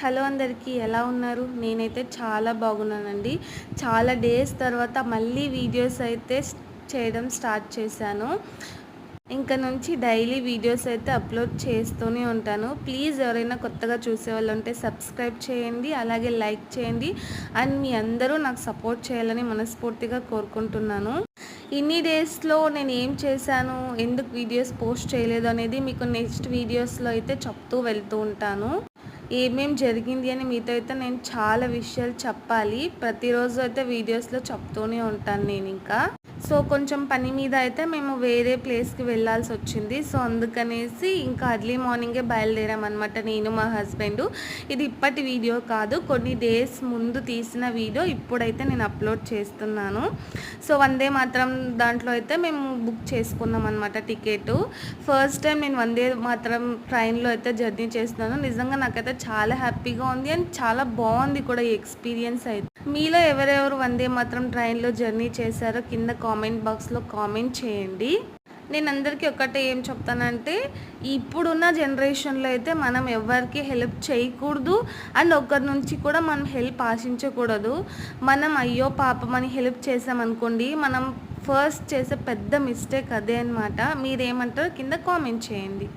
Hello అందరికీ ఎలా ఉన్నారు? నేనైతే చాలా బాగున్నానండి. చాలా డేస్ తర్వాత మళ్ళీ వీడియోస్ అయితే చేయడం స్టార్ట్ చేశాను. ఇంక నుంచి డైలీ వీడియోస్ అయితే అప్లోడ్ చేస్తూనే ఉంటాను. ప్లీజ్ ఎవరైనా కొత్తగా చూసేవాళ్ళు ఉంటే సబ్స్క్రైబ్ చేయండి, అలాగే లైక్ చేయండి. అండ్ మీ అందరూ నాకు సపోర్ట్ చేయాలని మనస్ఫూర్తిగా కోరుకుంటున్నాను. ఇన్ని డేస్లో నేను ఏం చేశాను, ఎందుకు వీడియోస్ పోస్ట్ చేయలేదు అనేది మీకు నెక్స్ట్ వీడియోస్లో అయితే చెప్తూ వెళ్తూ ఉంటాను. ఏమేం జరిగింది అని మీతో అయితే నేను చాలా విషయాలు చెప్పాలి. ప్రతిరోజు అయితే వీడియోస్లో చెప్తూనే ఉంటాను నేను ఇంకా. సో కొంచెం పని మీద అయితే మేము వేరే ప్లేస్కి వెళ్ళాల్సి వచ్చింది. సో అందుకనేసి ఇంకా అర్లీ మార్నింగే బయలుదేరామన్నమాట నేను మా హస్బెండ్. ఇది ఇప్పటి వీడియో కాదు, కొన్ని డేస్ ముందు తీసిన వీడియో ఇప్పుడైతే నేను అప్లోడ్ చేస్తున్నాను. సో వందే మాత్రం దాంట్లో అయితే మేము బుక్ చేసుకున్నాం అనమాట టికెట్. ఫస్ట్ టైం నేను వందే మాత్రం ట్రైన్లో అయితే జర్నీ చేస్తున్నాను. నిజంగా నాకైతే చాలా హ్యాపీగా ఉంది అండ్ చాలా బాగుంది కూడా ఈ ఎక్స్పీరియన్స్ అయితే. మీలో ఎవరెవరు వందే మాత్రం ట్రైన్లో జర్నీ చేశారో కింద కామెంట్ బాక్స్లో కామెంట్ చేయండి. నేను అందరికీ ఒకటే ఏం చెప్తానంటే, ఇప్పుడున్న జనరేషన్లో అయితే మనం ఎవరికి హెల్ప్ చేయకూడదు అండ్ ఒకరి నుంచి కూడా మనం హెల్ప్ ఆశించకూడదు. మనం అయ్యో పాపమని హెల్ప్ చేసామనుకోండి, మనం ఫస్ట్ చేసే పెద్ద మిస్టేక్ అదే అనమాట. మీరేమంటారో కింద కామెంట్ చేయండి.